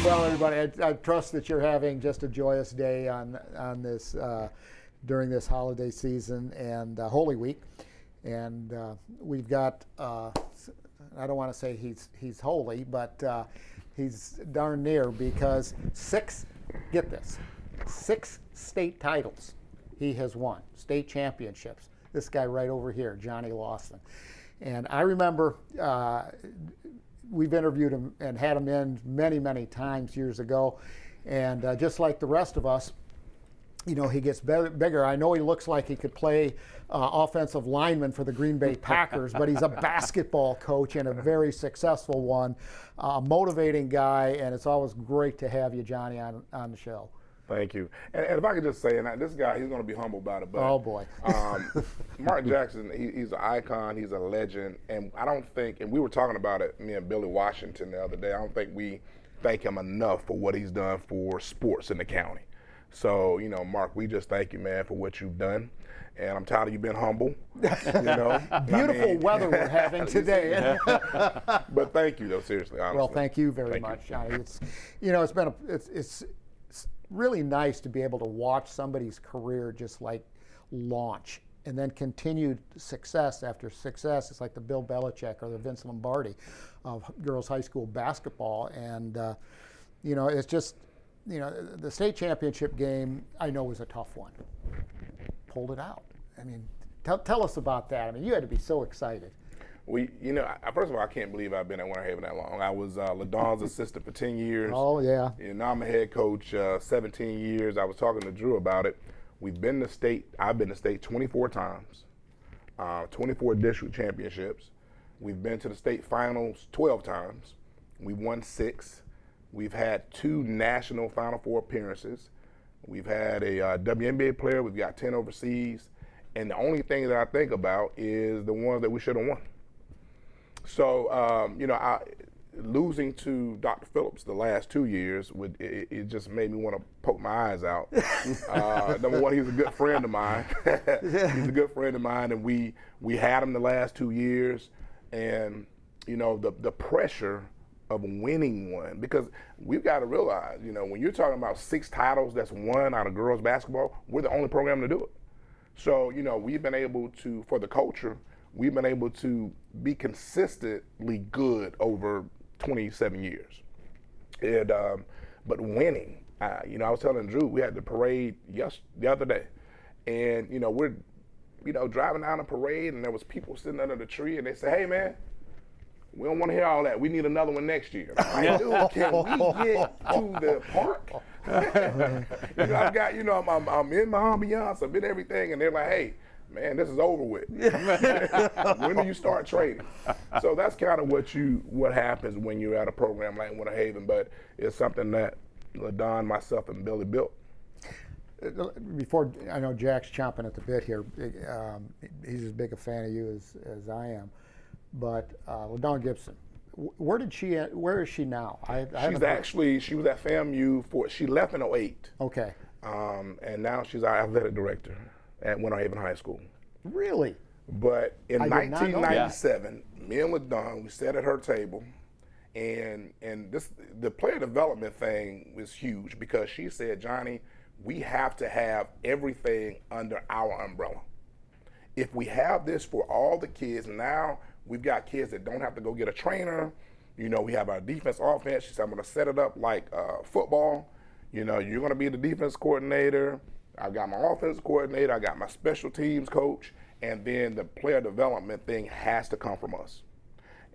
Well, everybody, I trust that you're having just a joyous day on this during this holiday season and Holy Week, and we've got. I don't want to say he's holy, but he's darn near because get this, 6 state titles he has won, state championships. This guy right over here, Johnnie Lawson, and I remember. We've interviewed him and had him in many, many times years ago. And just like the rest of us, you know, he gets bigger. I know he looks like he could play offensive lineman for the Green Bay Packers, but he's a basketball coach and a very successful one, motivating guy. And it's always great to have you, Johnnie, on the show. Thank you. And if I could just say, and this guy, he's going to be humble about it, but oh boy, Mark Jackson, he's an icon, he's a legend, and I don't think, and we were talking about it, me and Billy Washington the other day, I don't think we thank him enough for what he's done for sports in the county. So, you know, Mark, we just thank you, man, for what you've done. And I'm tired of you being humble. You know, beautiful weather we're having today. But thank you, though, seriously, honestly. Well, thank you very much, Johnnie. It's, you know, it's really nice to be able to watch somebody's career just like launch and then continued success after success. It's like the Bill Belichick or the Vince Lombardi of girls high school basketball. And, you know, it's just, you know, the state championship game I know was a tough one. Pulled it out. I mean, tell us about that. I mean, you had to be so excited. You know, first of all, I can't believe I've been at Winter Haven that long. I was LaDon's assistant for 10 years. Oh, yeah. And now I'm a head coach 17 years. I was talking to Drew about it. I've been to state 24 times, 24 district championships. We've been to the state finals 12 times. We've won 6. We've had 2 national Final Four appearances. We've had a WNBA player. We've got 10 overseas. And the only thing that I think about is the ones that we should have won. So, you know, losing to Dr. Phillips the last 2 years, it just made me want to poke my eyes out. Number one, he's a good friend of mine. He's a good friend of mine, and we had him the last 2 years. And, you know, the pressure of winning one, because we've got to realize, you know, when you're talking about 6 titles that's won out of girls basketball, we're the only program to do it. So, you know, we've been able to, for the culture, we've been able to be consistently good over 27 years. And, but winning, you know, I was telling Drew, we had the parade the other day. And, you know, we're, you know, driving down the parade and there was people sitting under the tree and they say, hey, man, we don't want to hear all that. We need another one next year. I'm like, dude, can we get to the park? You know, I've got, you know, I'm in my ambiance, I'm in everything, and they're like, hey, man, this is over with. When do you start trading? So that's kind of what happens when you're at a program like Winter Haven, but it's something that LaDon, myself, and Billy built. Before, I know Jack's chomping at the bit here. He's as big a fan of you as I am. But LaDon Gibson, where is she now? She was at FAMU she left in 2008. Okay. And now she's our athletic director at Winter Haven High School. Really? But in 1997, me and LaDon, we sat at her table, and the player development thing was huge because she said, Johnnie, we have to have everything under our umbrella. If we have this for all the kids, now we've got kids that don't have to go get a trainer. You know, we have our defense, offense. She said, I'm going to set it up like football. You know, you're going to be the defense coordinator. I've got my offense coordinator. I got my special teams coach. And then the player development thing has to come from us.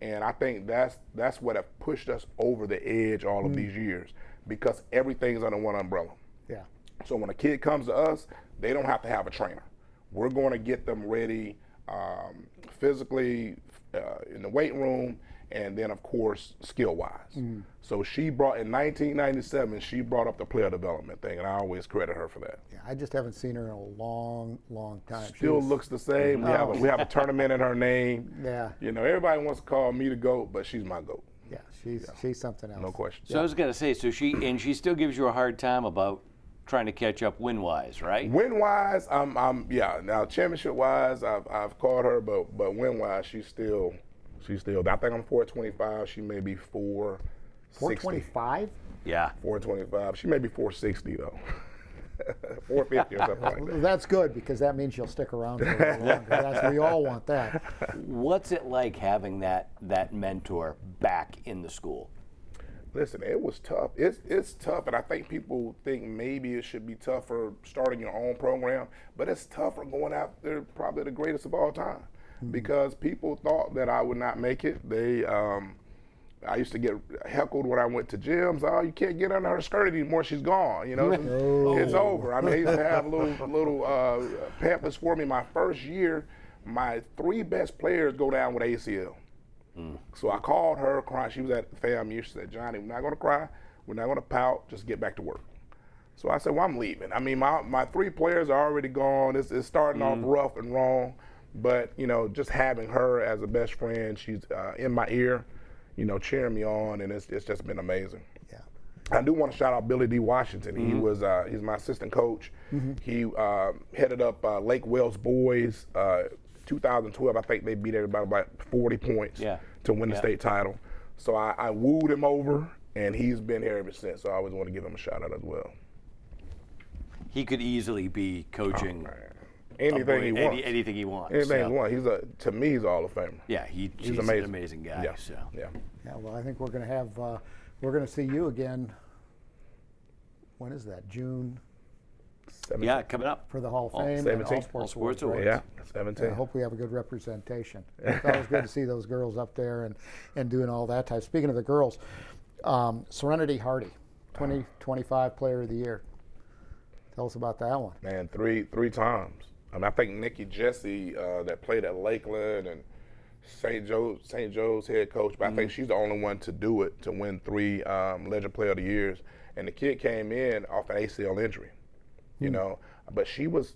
And I think that's what have pushed us over the edge all of these years, because everything's under one umbrella. Yeah. So when a kid comes to us, they don't have to have a trainer. We're going to get them ready physically in the weight room, and then of course skill-wise. So she brought, in 1997, she brought up the player development thing, and I always credit her for that. Yeah, I just haven't seen her in a long, long time. Still looks the same. We have a tournament in her name. Yeah. You know, everybody wants to call me the GOAT, but she's my GOAT. Yeah, she's something else. No question. So I was going to say, so she still gives you a hard time about trying to catch up win-wise, right? Win-wise, yeah. Now championship-wise, I've caught her, but win-wise, she's still. I think I'm 425. She may be 4 425? Yeah. 425. She may be 460 though. 450 or something like Well, that. that's good because that means you'll stick around for a little longer. We all want that. What's it like having that mentor back in the school? Listen, it was tough. It's tough, and I think people think maybe it should be tougher starting your own program, but it's tougher going after probably the greatest of all time, because people thought that I would not make it. I used to get heckled when I went to gyms. Oh, you can't get under her skirt anymore. She's gone. You know, it's over. I mean, I used to have little pamphlets for me. My first year, my 3 best players go down with ACL. So I called her crying. She was at FAMU. She said, Johnny, we're not going to cry. We're not going to pout. Just get back to work. So I said, well, I'm leaving. I mean, my 3 players are already gone. It's starting off rough and wrong. But, you know, just having her as a best friend, she's in my ear, you know, cheering me on, and it's just been amazing. Yeah. I do want to shout out Billy D. Washington. He's my assistant coach. He headed up Lake Wells boys. 2012, I think they beat everybody by 40 points to win the state title. So I wooed him over, and he's been here ever since. So I always want to give him a shout out as well. He could easily be coaching anything he wants. Anything he wants. Anything he wants. To me, he's an Hall of Famer. Yeah, he's amazing. an amazing guy. Yeah. So. Yeah. Yeah, well, I think we're going to have, we're going to see you again. When is that? June? 17. Yeah, coming up. For the Hall of Fame and 17. All Sports Awards. Yeah, 17. I hope we have a good representation. It's always good to see those girls up there and doing all that type. Speaking of the girls, Serenity Hardy, 2025 Player of the Year. Tell us about that one. Man, three times. I mean, I think Nikki Jesse that played at Lakeland and St. Joe's head coach, but I think she's the only one to do it, to win 3 Legend Player of the Years. And the kid came in off an ACL injury. You know, but she was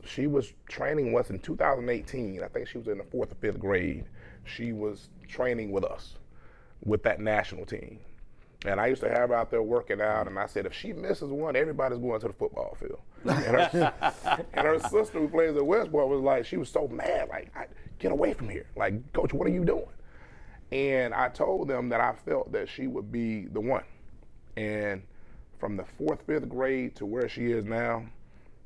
training with us in 2018. I think she was in the 4th or 5th grade. She was training with us, with that national team. And I used to have her out there working out, and I said, if she misses one, everybody's going to the football field. And her sister, who plays at Westport, was like, she was so mad, like, get away from here. Like, Coach, what are you doing? And I told them that I felt that she would be the one. And from the 4th, 5th grade to where she is now,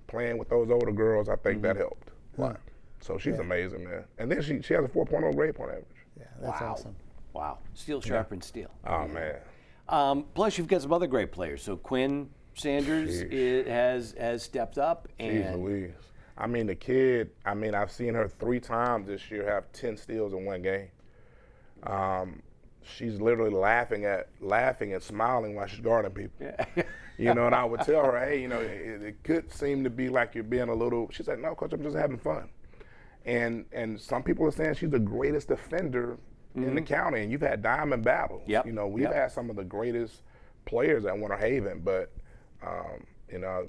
playing with those older girls, I think that helped a lot. So she's amazing, man. And then she has a 4.0 grade point average. Yeah, that's awesome. Wow. Steel sharpens steel. Oh, man. Plus, you've got some other great players. So Quinn Sanders has stepped up. Jeez And Louise. I mean, the kid, I've seen her 3 times this year have 10 steals in one game. She's literally laughing and smiling while she's guarding people. You know, and I would tell her, hey, you know, it could seem to be like you're being a little. She said, no, Coach, I'm just having fun. And some people are saying she's the greatest defender in the county, and you've had diamond battles. Yep. You know, we've had some of the greatest players at Winter Haven, but you know,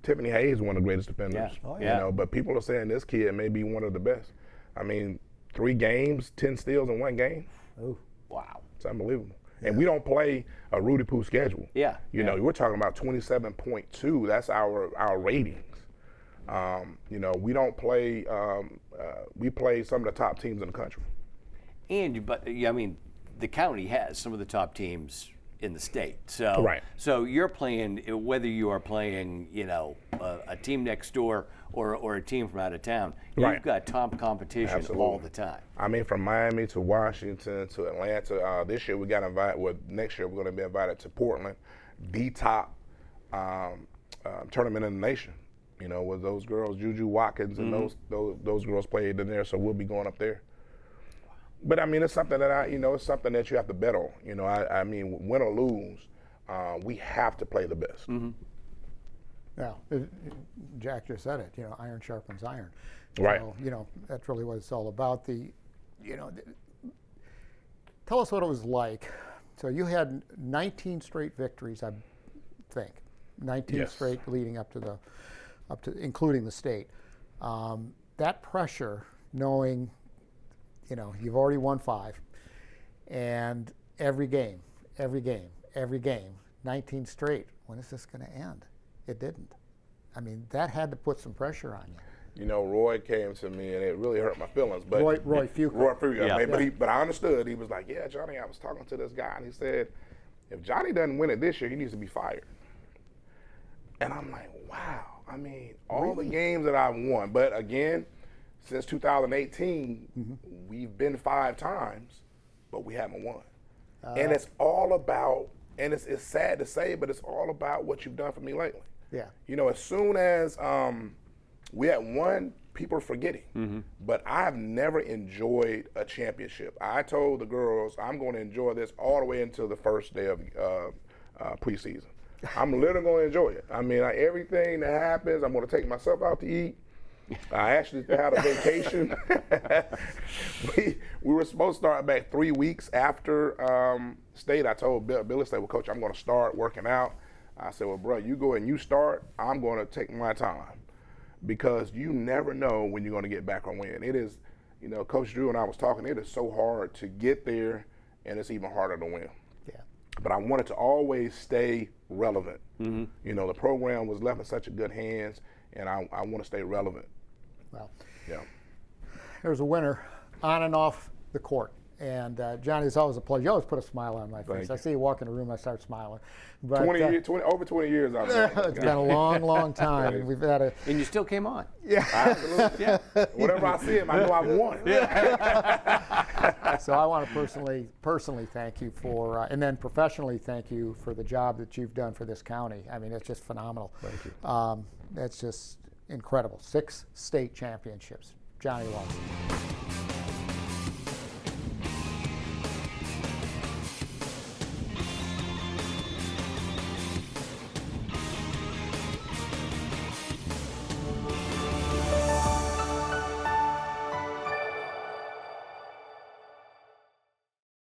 Tiffany Hayes is one of the greatest defenders. You know, but people are saying this kid may be one of the best. I mean, 3 games, 10 steals in one game. Ooh. wow. It's unbelievable. And we don't play a Rudy Poo schedule. Yeah. You know, we're talking about 27.2. That's our ratings. You know, we don't play. We play some of the top teams in the country. And I mean, the county has some of the top teams in the state. So So you're playing, whether you are playing, you know, a team next door or a team from out of town, you've got top competition all the time. I mean, from Miami to Washington to Atlanta. This year we got invited. Well, next year we're going to be invited to Portland, the top tournament in the nation. You know, with those girls, Juju Watkins and those girls played in there. So we'll be going up there. But I mean, it's something that it's something that you have to bet on. You know, I mean, win or lose, we have to play the best. Yeah, Jack just said it. You know, iron sharpens iron. Right. So, you know, that's really what it's all about. Tell us what it was like. So you had 19 straight victories, I think. 19 straight leading up to including the state. That pressure, knowing, you know, you've already won 5, and every game, 19 straight. When is this going to end? It didn't. I mean, that had to put some pressure on you. You know, Roy came to me, and it really hurt my feelings. But Roy Fuqua. Roy Fuqua. But I understood. He was like, "Yeah, Johnny, I was talking to this guy, and he said, if Johnny doesn't win it this year, he needs to be fired. And I'm like, wow. I mean, all the games that I've won, but again, since 2018, we've been 5 times, but we haven't won. And it's all about, and it's sad to say, but it's all about what you've done for me lately. Yeah. You know, as soon as we had won, people are forgetting. But I've never enjoyed a championship. I told the girls I'm going to enjoy this all the way until the first day of preseason. I'm literally going to enjoy it. I mean, everything that happens, I'm going to take myself out to eat. I actually had a vacation. we were supposed to start back 3 weeks after state. I told Billy, said, well, Coach, I'm going to start working out. I said, well, bro, you go and you start. I'm going to take my time because you never know when you're going to get back or win. It is, you know, Coach Drew and I was talking, it is so hard to get there, and it's even harder to win. Yeah. But I wanted to always stay relevant. You know, the program was left in such a good hands, and I want to stay relevant. Well, yeah. There's a winner on and off the court. And Johnny, it's always a pleasure. You always put a smile on my face. I see you walk in the room, I start smiling. But, over 20 years I've been. It's been a long, long time. And we've had and you still came on. Yeah. Absolutely. Yeah. Whenever I see him, I know I've won. So I want to personally thank you for, and then professionally thank you for the job that you've done for this county. I mean, it's just phenomenal. Thank you. That's just incredible. 6 state championships. Johnnie Lawson.